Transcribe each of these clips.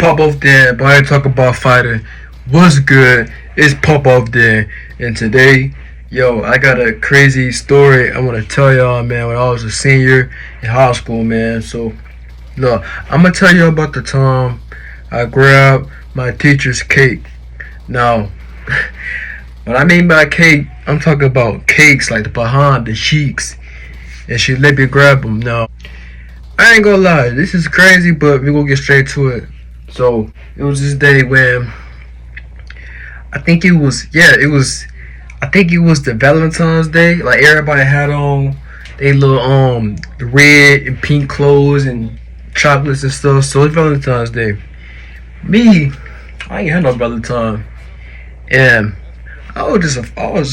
Popoffthen, but I talk about fighting. What's good? It's Popoffthen, and today, yo, I got a crazy story I want to tell y'all, man. When I was a senior in high school, man. So, look, I'm gonna tell you about the time I grabbed my teacher's cake. Now, what I mean by cake, I'm talking about cakes like the behind the cheeks, and she let me grab them. Now, I ain't gonna lie, this is crazy, but we gonna get straight to it. So it was this day when I think it was I think it was the Valentine's Day. Like everybody had on they little red and pink clothes and chocolates and stuff. So it's Valentine's Day. Me, I ain't had no Valentine, and I was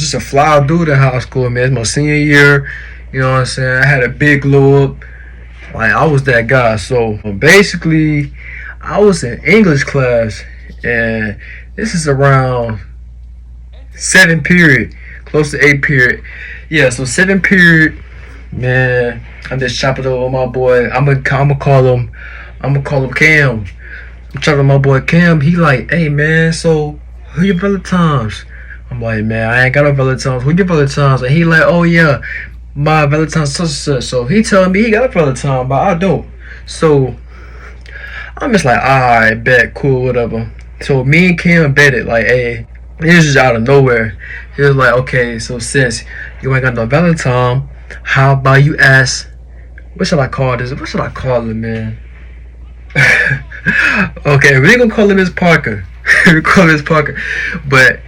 just a fly dude in high school, man. It's my senior year. You know what I'm saying? I had a big glow up. Like I was that guy. So basically, I was in English class, and this is around 7th period, close to 8th period. Yeah, so 7th period, man. I'm just chopping it over my boy. I'm gonna call him Cam. I'm chopping my boy Cam. He like, hey man, so who your Valentines? I'm like, man, I ain't got no Valentines. Who your Valentines? And he like, oh yeah, my Valentine's such and such. So he telling me he got a Valentine, but I don't. So I'm just like, alright, bet, cool, whatever. So me and Kim betted, like, hey, it was just out of nowhere. He was like, okay, so since you ain't got no Valentine, how about you ask, what should I call this? What should I call him, man? Okay, we ain't gonna call him Miss Parker. We call him Miss Parker. But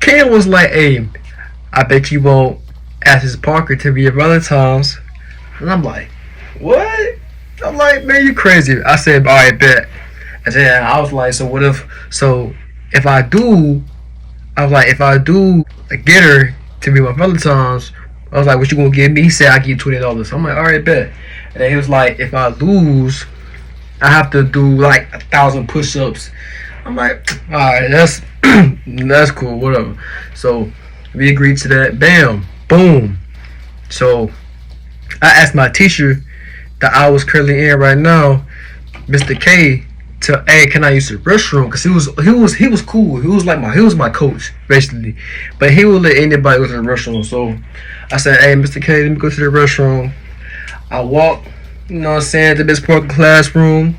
Kim was like, hey, I bet you won't ask Miss Parker to be your Valentine's. And I'm like, what? I'm like, man, you crazy. I said, all right, bet. And then I was like, if I do, get her to be my Valentine's, I was like, what you gonna give me? He said, I give you $20. I'm like, all right, bet. And then he was like, if I lose, I have to do like 1,000 push-ups. I'm like, all right, that's cool, whatever. So we agreed to that. Bam, boom. So I asked my teacher that I was currently in right now, Mr. K, to hey, can I use the restroom? Cause he was cool. He was my coach basically, but he would let anybody go to the restroom. So I said, hey, Mr. K, let me go to the restroom. I walked, you know what I'm saying, to this parking classroom,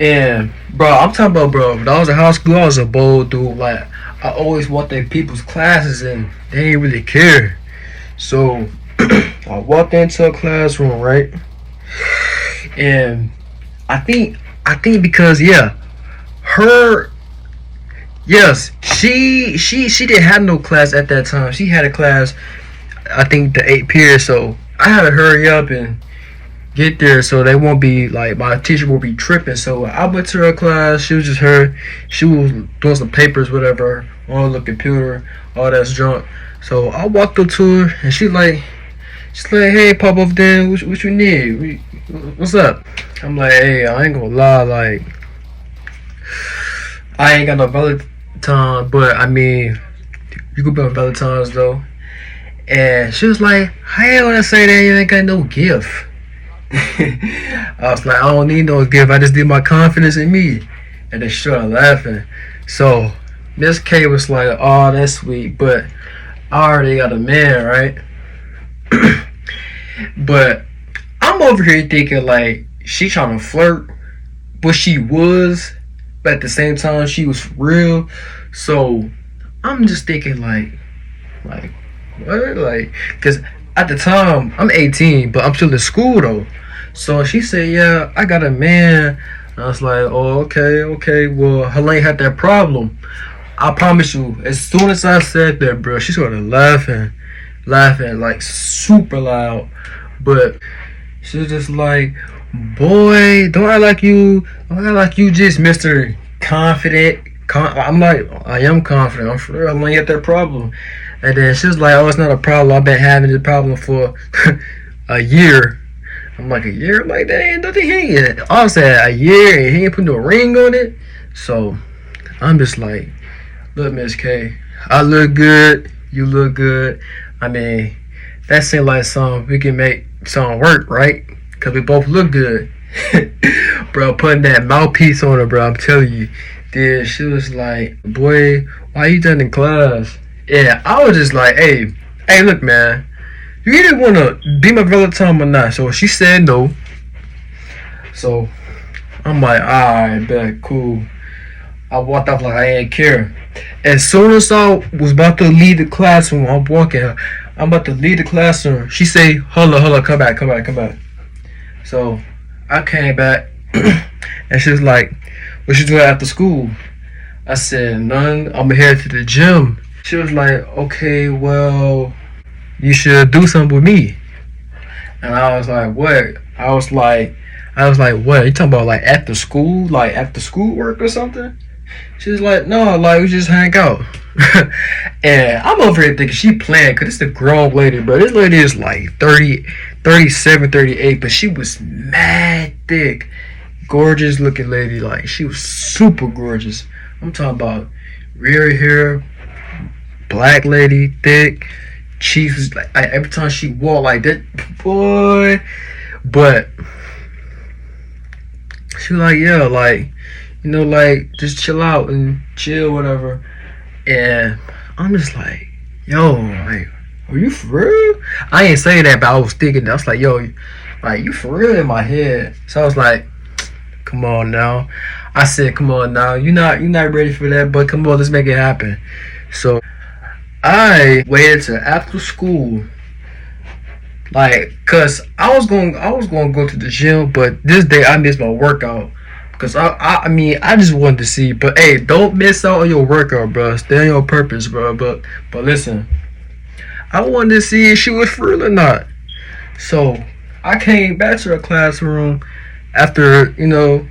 and bro, I'm talking about when I was in high school, I was a bold dude. Like I always walked in people's classes and they didn't really care. So I walked into a classroom, right? And I think because she didn't have no class at that time. She had a class, I think the 8th period. So I had to hurry up and get there so they won't be like my teacher will be tripping. So I went to her class. She was just her. She was doing some papers, whatever, on the computer, all that's junk. So I walked up to her and she's like, hey, Popoffthen, what you need? What's up? I'm like, hey, I ain't gonna lie, like, I ain't got no Valentine, but I mean, you could be on Valentine's though. And she was like, how you gonna say that you ain't got no gift? I was like, I don't need no gift, I just need my confidence in me. And they started laughing. So Miss K was like, oh, that's sweet, but I already got a man, right? But I'm over here thinking like she trying to flirt, but she was, but at the same time she was for real. So I'm just thinking like what? Like, cause at the time I'm 18, but I'm still in school though. So she said, yeah, I got a man. And I was like, oh, okay. Well, Helene had that problem. I promise you, as soon as I said that, bro, she started laughing like super loud. But she was just like, boy, don't act like you just Mr. Confident. I'm like, I am confident. I'm for real. I'm gonna get that problem. And then she was like, oh, it's not a problem. I've been having this problem for a year. I'm like, a year? I'm like, that ain't nothing. He ain't. I said a year and he ain't put no ring on it. So I'm just like, look, Miss K, I look good. You look good. I mean, that seems like something we can make something work, right? Because we both look good. bro, putting that mouthpiece on her, bro. I'm telling you. Then she was like, boy, why you done in class? Yeah, I was just like, hey, look, man. You either want to be my brother Tom or not. So she said no. So I'm like, alright, bet, cool. I walked off like I didn't care. As soon as I was about to leave the classroom, I'm about to leave the classroom. She say, hold on, come back. So I came back and she was like, what you doing after school? I said, none, I'm headed to the gym. She was like, okay, well, you should do something with me. And I was like, what? I was like, what? You talking about like after school? Like after school work or something? She was like, no, like we just hang out. And I'm over here thinking she playing, because it's a grown lady, bro. This lady is like 30, 37, 38, but she was mad thick. Gorgeous looking lady. Like, she was super gorgeous. I'm talking about real hair, black lady, thick. She was like, every time she walked like that, boy. But she was like, yeah, like, you know, like, just chill out and chill, whatever. And I'm just like, yo, like, are you for real? I ain't saying that, but I was thinking that. I was like, yo, like, you for real in my head. So I was like, come on now. I said, come on now. You're not ready for that, but come on, let's make it happen. So I waited till after school. Like, cause I was going to go to the gym, but this day I missed my workout. Cause I mean, I just wanted to see. But hey, don't miss out on your workout, bro. Stay on your purpose, bro. But listen, I wanted to see if she was for real or not. So I came back to her classroom after, you know,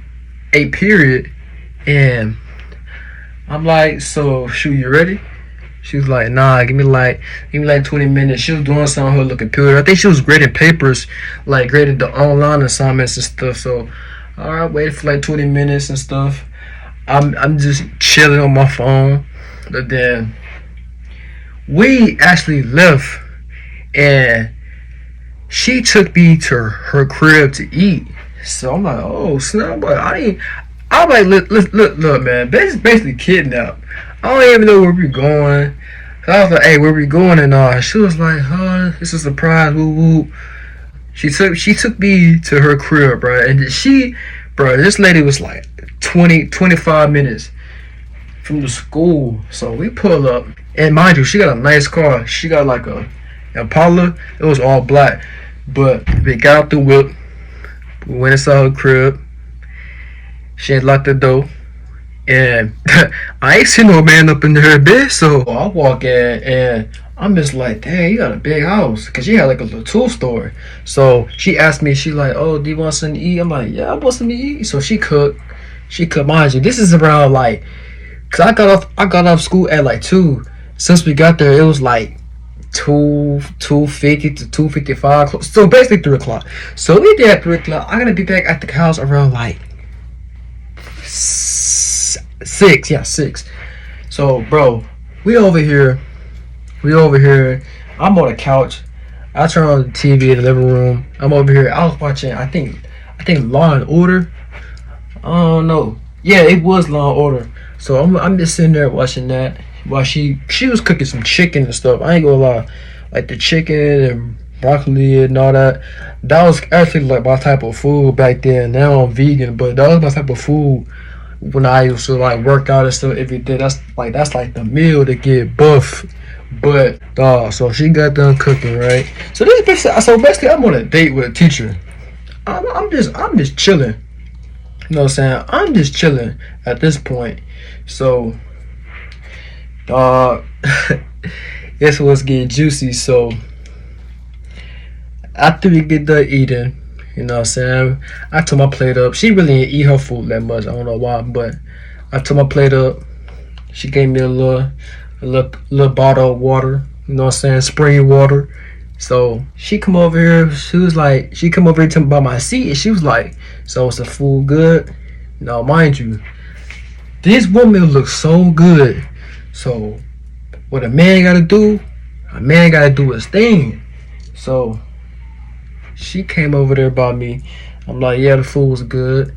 a period, and I'm like, so shoot, you ready? She was like, nah, give me like 20 minutes. She was doing something on her little computer. I think she was grading papers, like grading the online assignments and stuff. So alright, waited for like 20 minutes and stuff. I'm just chilling on my phone. But then we actually left, and she took me to her crib to eat. So I'm like, oh snap! But I'm like, look, man. Basically kidnapped. I don't even know where we going. So I was like, hey, where we going and all? She was like, huh, it's a surprise. Woo woo. She took me to her crib, bro. And this lady was like 25 minutes from the school. So we pull up, and mind you, she got a nice car. She got like a Impala. It was all black. But we got out the whip. We went inside her crib. She had locked the door. And I ain't seen no man up in her bed. So I walk in, and I'm just like, dang, you got a big house. Because she had like a little tool store. So she asked me, she like, oh, do you want something to eat? I'm like, yeah, I want something to eat. So she cooked. Mind you, this is around like, because I got off school at like 2. Since we got there, it was like 2:50 to 2:55. So basically 3 o'clock. So we did at 3 o'clock. I'm going to be back at the house around like 6. Yeah, 6. So, bro, we over here. I'm on the couch. I turn on the TV in the living room. I'm over here. I was watching, I think Law and Order. I don't know. Yeah, it was Law and Order. So I'm just sitting there watching that while she was cooking some chicken and stuff. I ain't gonna lie, like the chicken and broccoli and all that. That was actually like my type of food back then. Now I'm vegan, but that was my type of food when I used to like work out and stuff every day. That's like the meal to get buff. But so she got done cooking, right? So basically I'm on a date with a teacher. I'm just chilling. You know what I'm saying? I'm just chilling at this point. So guess what's getting juicy. So after we get done eating, you know what I'm saying, I took my plate up. She really didn't eat her food that much. I don't know why, but I took my plate up. She gave me a little bottle of water, you know what I'm saying, spring water. So she come over here, she come over here to me by my seat, and she was like, so is the food good? Now mind you, this woman looks so good. So what a man gotta do his thing. So she came over there by me. I'm like, yeah, the food was good.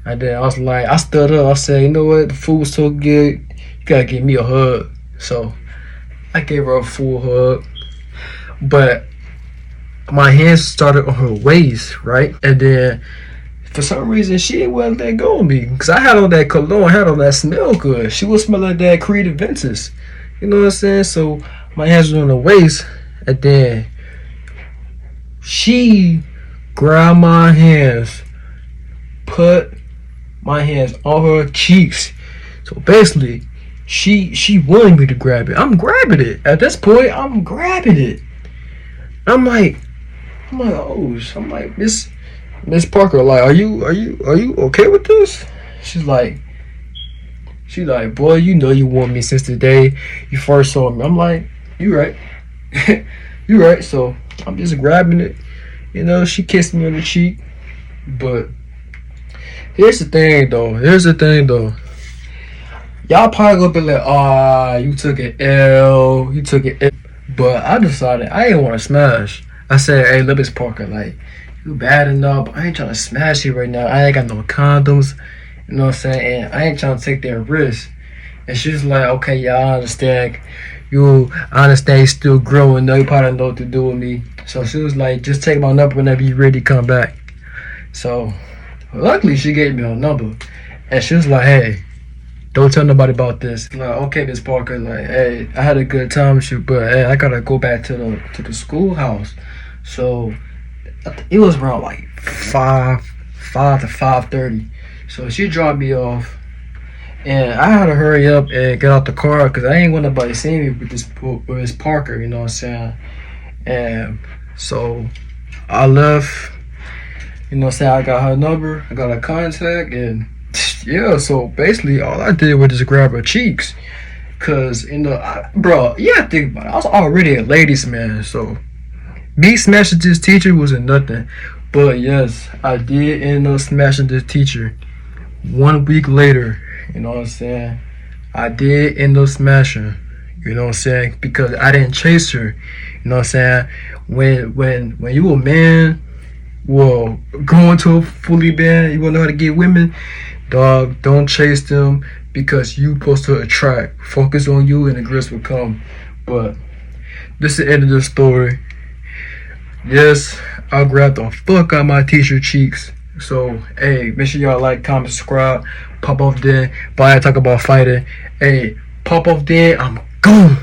And then I was like, I stood up. I said, you know what? The food was so good. You gotta give me a hug. So I gave her a full hug. But my hands started on her waist, right? And then for some reason she wouldn't let go of me. Cause I had on that cologne, I had on that smell good. She was smelling that Creed Ventus. You know what I'm saying? So my hands were on her waist. And then she grabbed my hands, put my hands on her cheeks. So basically, she wanted me to grab it. I'm grabbing it. At this point, I'm grabbing it. I'm like, I'm like, Miss Parker, like, are you okay with this? She's like, boy, you know you want me since the day you first saw me. I'm like, you right, you right. So I'm just grabbing it. You know, she kissed me on the cheek, but here's the thing, though. Y'all probably gonna be like, ah, you took an L, you took it. But I decided I didn't want to smash. I said, hey, look, Miss Parker, like, you bad enough, but I ain't trying to smash you right now. I ain't got no condoms, you know what I'm saying? And I ain't trying to take that risk. And she was like, okay, yeah, I understand. I understand you still growing, though. You probably know what to do with me. So she was like, just take my number whenever you ready to come back. So luckily, she gave me her number. And she was like, hey, don't tell nobody about this. Like, okay, Miss Parker, like, hey, I had a good time with you, but hey, I gotta go back to the schoolhouse. So it was around like 5 to 5:30. So she dropped me off, and I had to hurry up and get out the car because I ain't want nobody seeing me with Miss Parker. You know what I'm saying? And so I left. You know what I'm saying? I got her number, I got her contact, and yeah, so basically all I did was just grab her cheeks. Cause, you know, bro, yeah, think about it. I was already a ladies man, so me smashing this teacher wasn't nothing. But yes, I did end up smashing this teacher 1 week later. You know what I'm saying? I did end up smashing. You know what I'm saying? Because I didn't chase her. You know what I'm saying? When you a man, well, going to a fully band, you wanna know how to get women, dog, don't chase them because you supposed to attract. Focus on you and the girls will come. But this is the end of the story. Yes, I grabbed the fuck out my teacher cheeks. So, hey, make sure y'all like, comment, subscribe. Popoffthen. Bye, talk about fighting. Hey, Popoffthen, I'm gone.